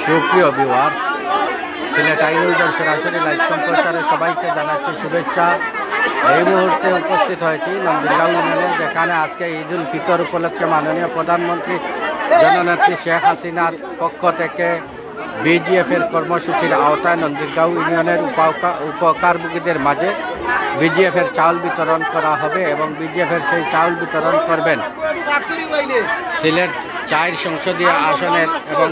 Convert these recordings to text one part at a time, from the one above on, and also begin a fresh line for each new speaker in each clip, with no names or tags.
সুপ্রিয় viewers, Sylhet I নিউজের সরাসরি লাইভ সম্প্রচারে সবাইকে জানাচ্ছি শুভেচ্ছা। এই মুহূর্তে উপস্থিত হয়েছি নন্দীগাঁও ইউনিয়নে, যেখানে আজকে ঈদ উল ফিতর উপলক্ষে মাননীয় প্রধানমন্ত্রী জননেত্রী শেখ হাসিনার পক্ষ থেকে বিজিএফের কর্মসূচির আওতায় নন্দীগাঁও ইউনিয়নের উপকারভোগীদের মাঝে বিজিএফের চাউল বিতরণ করা হবে এবং বিজিএফের সেই চাউল বিতরণ করবেন সিলেট ৪ সংসদীয় আসনের এবং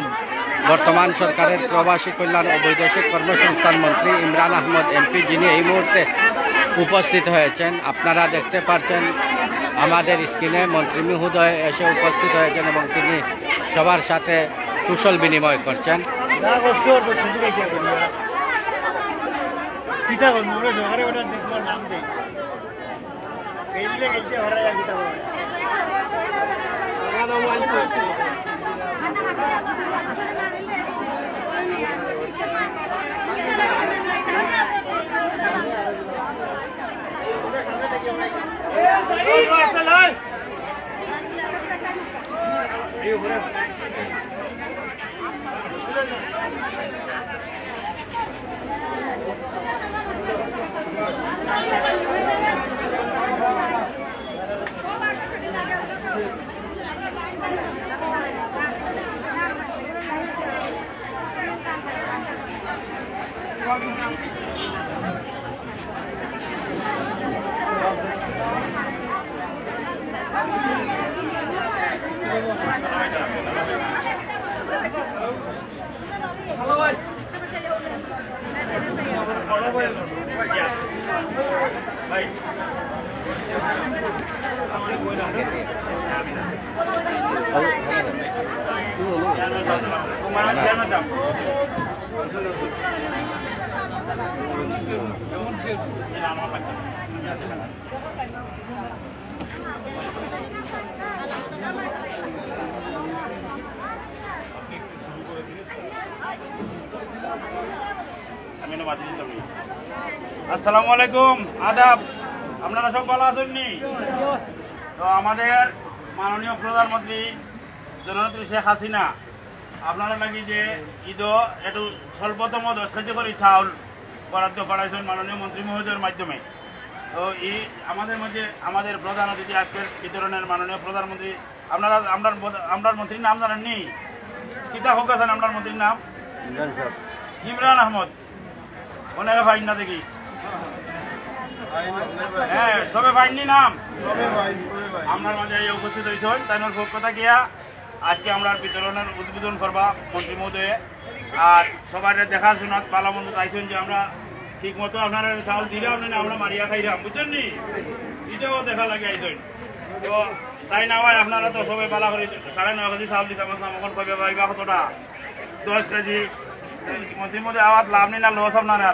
বর্তমান সরকারের প্রবাসী কল্যাণ ও বৈদেশিক কর্মসংস্থান মন্ত্রী ইমরান আহমদ এমপি, যিনি এই মুহূর্তে উপস্থিত হয়েছেন। আপনারা দেখতে পাচ্ছেন আমাদের স্ক্রিনে মন্ত্রী মহোদয় এসে উপস্থিত হয়েছেন এবং তিনি সবার সাথে কুশল বিনিময় করছেন।
আসসালামু আলাইকুম, আদাব। আপনারা সব ভালো আছেন নি? তো আমাদের মাননীয় প্রধানমন্ত্রী জননেত্রী শেখ হাসিনা আপনারা লাগি যে ঈদ একটু স্বল্পতম 10 কেজি করে চাউল বরাদ্দ করাইছেন মাননীয় মন্ত্রী মহোদয়ের মাধ্যমে। তো এই আমাদের মধ্যে আমাদের প্রধান অতিথি আজকের বিতরণের মাননীয় প্রধানমন্ত্রী, আপনারা আপনার মন্ত্রীর নাম জানেননি? কিতা হোক আছেন আপনার মন্ত্রীর নাম? ইমরান আহমদ। অনেকে ফাইন না দেখি, হ্যাঁ সবে ফাইননি নাম আপনার মাঝে উপস্থিত হয়েছেন। তাই পক্ষ থাকিয়া আজকে আমরা বিতরণের উদ্বোধন করবা মন্ত্রী মহোদয়ে। আর সবার দেখার শোনাত পালা মন্দ চাইছেন যে আমরা ঠিক মতো আপনারা চাউল দিলাম না আমরা মারিয়া খাইলাম, বুঝছেন নি? এটাও দেখা লাগে আইছেন। তো তাই না হয় আপনারা তো সবাই পালা করে 9.5 কেজি চাউল দিতাম, এখন কবে পাইবা কতটা? 10 কেজি। মন্ত্রী মহোদয় আওয়াজ লাভ নেই না লস আপনারা?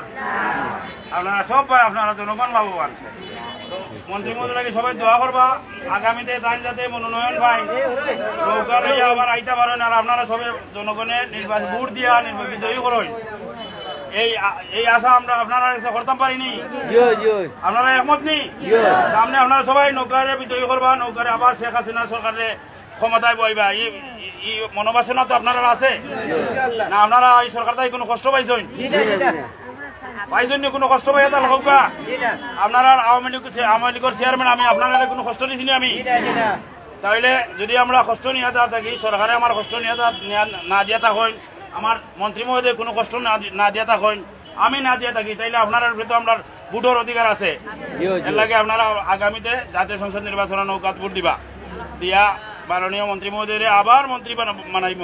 আপনারা সব পাই, আপনারা জনগণ লাভবান। তো মন্ত্রী মহোদয়কে সবাই দোয়া করবা আগামীতে তাই যাতে মনোনয়ন পাই, নৌকা লইয়া আবার আইতে পারেন। আর আপনারা সবে জনগণের নির্বাচন ভোট দিয়া বিজয়ী করেন, এই আশা আমরা আপনারা করতে পারিনি। আপনারা একমত নি? সামনে আপনারা সবাই নৌকারে বিজয়ী করবা, নৌকারে আবার শেখ হাসিনার সরকারের ক্ষমতায় বইবা, এই মনোবাসনা তো আপনারা আছে না? আপনারা এই সরকার থেকে কোনো কষ্ট পাইছেন? পাইছেন কোনো কষ্ট পাই এটা হোকা? আপনারা আওয়ামী লীগের চেয়ারম্যান আমি, আপনারা কোনো কষ্ট দিছি আমি? তাহলে যদি আমরা কষ্ট নিয়ে থাকি, সরকারে আমার কষ্ট না দিয়া থাকেন, আমার মন্ত্রী মহোদয় কোনো কষ্ট না দিয়া থাকেন, আমি না দিয়া থাকি, তাইলে আপনার তো আমরা ভোটের অধিকার আছে। এর লাগে আপনারা আগামীতে জাতীয় সংসদ নির্বাচনে নৌকাত ভোট দিবা, দিয়া মাননীয় মন্ত্রী মহোদয় আবার মন্ত্রী বানাইব।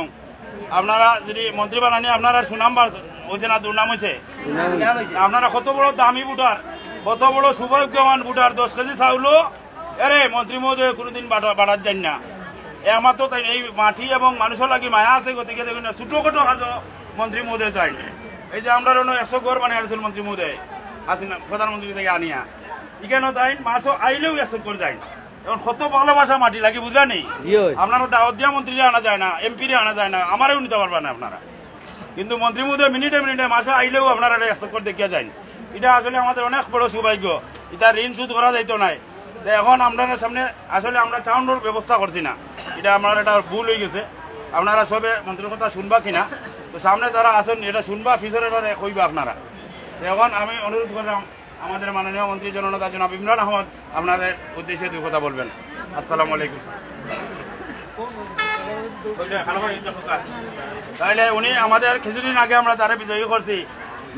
আপনারা যদি মন্ত্রী বানানি আপনারা সুনাম হয়েছে না দুর্নাম হয়েছে? আপনারা কত বড় দামি ভোটার, কত বড় সৌভাগ্যবান ভোটার। 10 কেজি চাউল এরে মন্ত্রী মহোদয় কোনোদিন বাড়ার যান না। একমাত্র তাই এই মাটি এবং মানুষের লাগি মায়া আছে, গতিকে দেখুন ছোটখাটো কাজ মন্ত্রী মহোদয় চাই। এই যে আমরা 100 ঘর বানিয়ে আসছিল মন্ত্রী মহোদয় হাসিনা প্রধানমন্ত্রী থেকে আনিয়া, এখানেও তাই মাছও আইলেও একশো করে যায়। এখন কত ভালোবাসা মাটি লাগে বুঝলা নেই? আপনারা দাওয়াত দিয়া মন্ত্রী আনা যায় না, এমপি আনা যায় না, আমারও নিতে পারবেন না আপনারা। কিন্তু মন্ত্রী মহোদয় মিনিটে মাসে আইলেও আপনারা একশো করে দেখিয়া যায়। এটা আসলে আমাদের অনেক বড় সৌভাগ্য। এটা ঋণ শোধ করা যাইতো নাই। এখন আপনাদের সামনে আসলে আমরা চাউন্ডর ব্যবস্থা করছি না, এটা আমার একটা ভুল হয়ে গেছে। আপনারা সবে মন্ত্রীর কথা শুনবা কিনা, তো সামনে যারা আছেন এটা শুনবা, ফিচারে কইবা আপনারা। এখন আমি অনুরোধ করলাম আমাদের মাননীয় মন্ত্রী জননেতা জনাব ইমরান আহমদ আপনাদের উদ্দেশ্যে 2 কথা বলবেন। আসসালামু আলাইকুম। তাহলে উনি আমাদের কিছুদিন আগে আমরা যারা বিজয়ী করছি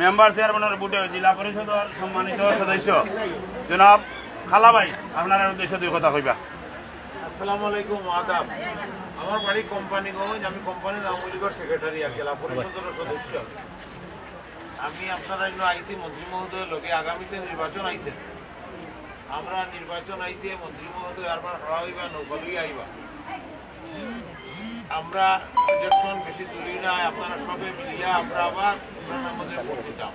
মেম্বার চেয়ারম্যানের বুটে জেলা পরিষদের সম্মানিত সদস্য জনাব খালাভাই আপনার উদ্দেশ্যে 2 কথা কইবা।
আসসালামু আলাইকুম, আদাব। আমার বাড়ি কোম্পানিগঞ্জ, আমি কোম্পানির আওয়ামী লীগের সেক্রেটারি, জেলা পরিষদের সদস্য। আমি আপনারা আইসি মন্ত্রী মহোদয়ের লোকে আগামীতে নির্বাচন আইছে, আমরা নির্বাচন আইছে মন্ত্রী মহোদয় আরবার হওয়া হইবা, নৌকালুই আইবা। আমরা ইলেকশন বেশি দূরী নাই, আপনারা সবে মিলিয়া আমরা আবার আমাদের ভোট দিতাম।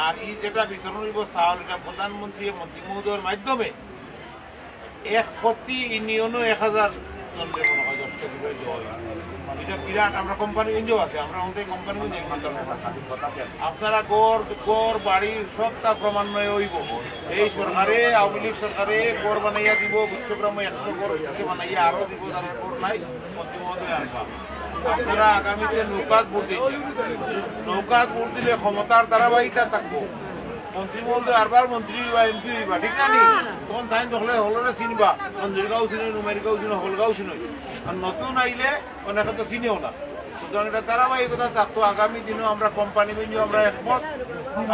আর এই যেটা বিতরণ হইব চাউল, এটা প্রধানমন্ত্রী মন্ত্রী মহোদয়ের মাধ্যমে 1 প্রতি ইউনিয়নও 1000 জনের মনে হয় 10টা কিলো দেওয়া হয়েছে। এটা বিরাট, আমরা কোম্পানিগঞ্জও আছে, আমরা আমাদের কোম্পানিগঞ্জ একমাত্র। আপনারা গড় বাড়ি সব তা ক্রমান্বয়ে হইব। এই সরকারে, আওয়ামী লীগ সরকারে গড় বানাইয়া দিব, বিশ্বগ্রামে 100 গড় বানাইয়া আরো দিব, তার গড় নাই মন্ত্রী মহোদয় আনবা। আপনারা আগামীতে নৌকাত ভোট দিন, নৌকাত ভোট দিলে ক্ষমতার ধারাবাহিকতা থাকবো। মন্ত্রী মহোদয় আরবার মন্ত্রী বা এমপি হইবা, ঠিক না নি? তখন তাই দেখলে হলরে চিনবা, মন্দিরগাঁও চিনি, নুমেরিগাঁও চিনি, হলগাঁও চিনি। আর নতুন আইলে অনেকে তো চিনিও না। সুতরাং এটা ধারাবাহিকতা থাকতো। আগামী দিনেও আমরা কোম্পানিগঞ্জ আমরা একমত,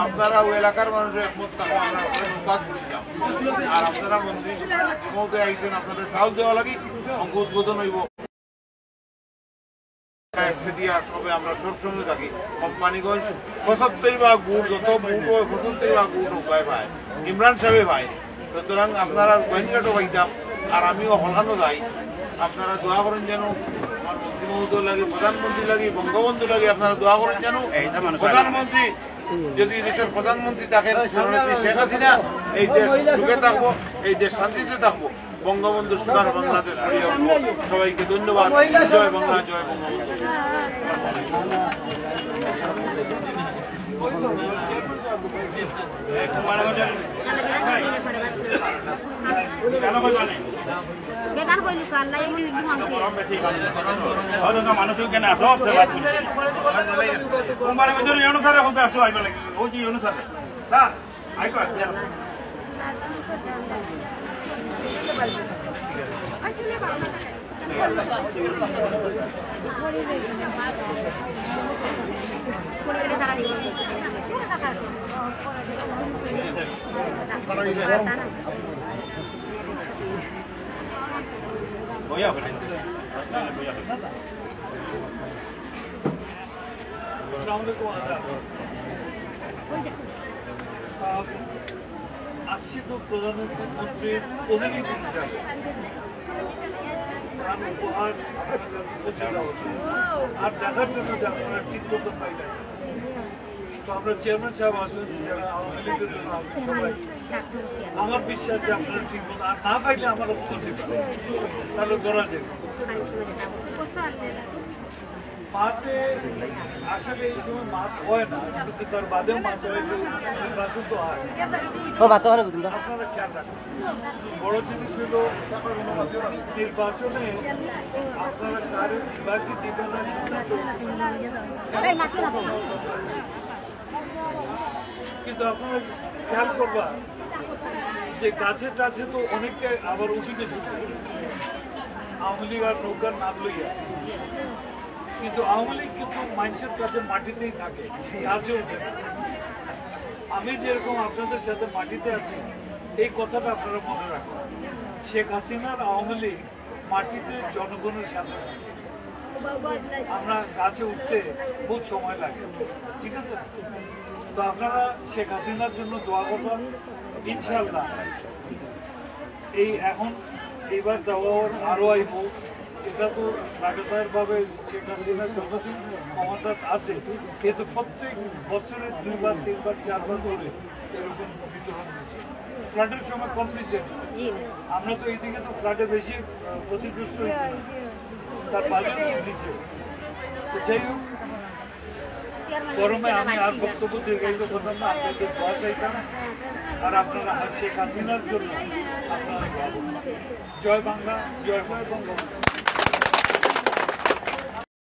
আপনারা ওই এলাকার মানুষের একমত থাকবো, আমরা নৌকাত ভোট দিলাম। আর আপনারা মন্ত্রী মহোদয় আইছেন, আপনাদের চাউল দেওয়া লাগি অঙ্ক উদ্বোধন হইব। সবে আমরা সবসময় থাকি কোম্পানিগঞ্জ 75 গুড়, যত বুট হয় 75 গুড় উপায় ভাই ইমরান সাহেব ভাই। সুতরাং আপনারা গোয়েন্দাটো পাইতাম। আর আমিও হলানো যাই, আপনারা দোয়া করেন যেন আমার মন্ত্রী মহোদয় লাগে, প্রধানমন্ত্রী লাগে, বঙ্গবন্ধু লাগে, আপনারা দোয়া করেন যেন প্রধানমন্ত্রী, যদি দেশের প্রধানমন্ত্রী থাকেন শেখ হাসিনা, এই দেশ সুখে থাকবো, এই দেশ শান্তিতে থাকবো, বঙ্গবন্ধু সুধার বাংলাদেশ হারিয়ে উঠবো। সবাইকে ধন্যবাদ। জয় বাংলা, জয় বঙ্গবন্ধু।
মানুষ কেন সব সেবা কোম্পানি অনুসারে হতে আসো আইব লাগে ও কি অনুসারে স্যার আইকো আছে voy a ver.
আসছি তো প্রধানমন্ত্রীর প্রতিনিধি হিসাবে আমি উপহার আর দেখার জন্য যে আপনারা ঠিক মতো পাই না। তো আমরা চেয়ারম্যান সাহেব আসুন, যারা আওয়ামী লীগের জন্য আসুন, সবাই আমার বিশ্বাস যে আপনারা ঠিক মতো আর না পাইলে আমার উপস্থিত তাহলে করা যাবে। মাঠে আসলে এই সময় মাঠ হয় না, কিন্তু তার বাদেও মাঠ হয়, নির্বাচন তো হয়। আপনারা খেয়াল রাখুন। বড় জিনিস হল নির্বাচনে আপনারা কারো নির্বাচী দিবেন না সিদ্ধান্ত, কিন্তু আপনারা খেয়াল করবা যে গাছে টাছে তো অনেকটা আবার উঠিতে শুরু করে আওয়ামী লীগ আর নৌকার নাম লইয়া। কিন্তু আওয়ামী লীগ কিন্তু মানুষের কাছে মাটিতেই থাকে, গাছে উঠে না। আমি যেরকম আপনাদের সাথে মাটিতে আছি, এই কথাটা আপনারা মনে রাখুন। শেখ হাসিনার আওয়ামী লীগ মাটিতে জনগণের সাথে থাকে। আমরা গাছে উঠতে বহুত সময় লাগে, ঠিক আছে? তো আপনারা শেখ হাসিনার জন্য দোয়া করবেন, ইনশাল্লাহ। এই এখন এইবার দেওয়ার আরও আইব, এটা তো লাগাতারভাবে শেখ হাসিনার যতদিন ক্ষমতা আছে, কিন্তু প্রত্যেক বছরে 2 বার 3 বার 4 বার করে এরকম বিতরণ দিচ্ছে। ফ্লাডের সময় কম দিচ্ছে, আমরা তো এইদিকে তো ফ্লাডে বেশি ক্ষতিগ্রস্ত হয়েছে, তার বাজেট দিচ্ছে। তো যাই হোক, গরমে আমি আর বক্তব্য দীর্ঘায়িত করতাম না, আপনাদের দোয়া চাইতাম। আর আপনারা শেখ হাসিনার জন্য আপনারা জয় বাংলা, জয় বঙ্গবন্ধু।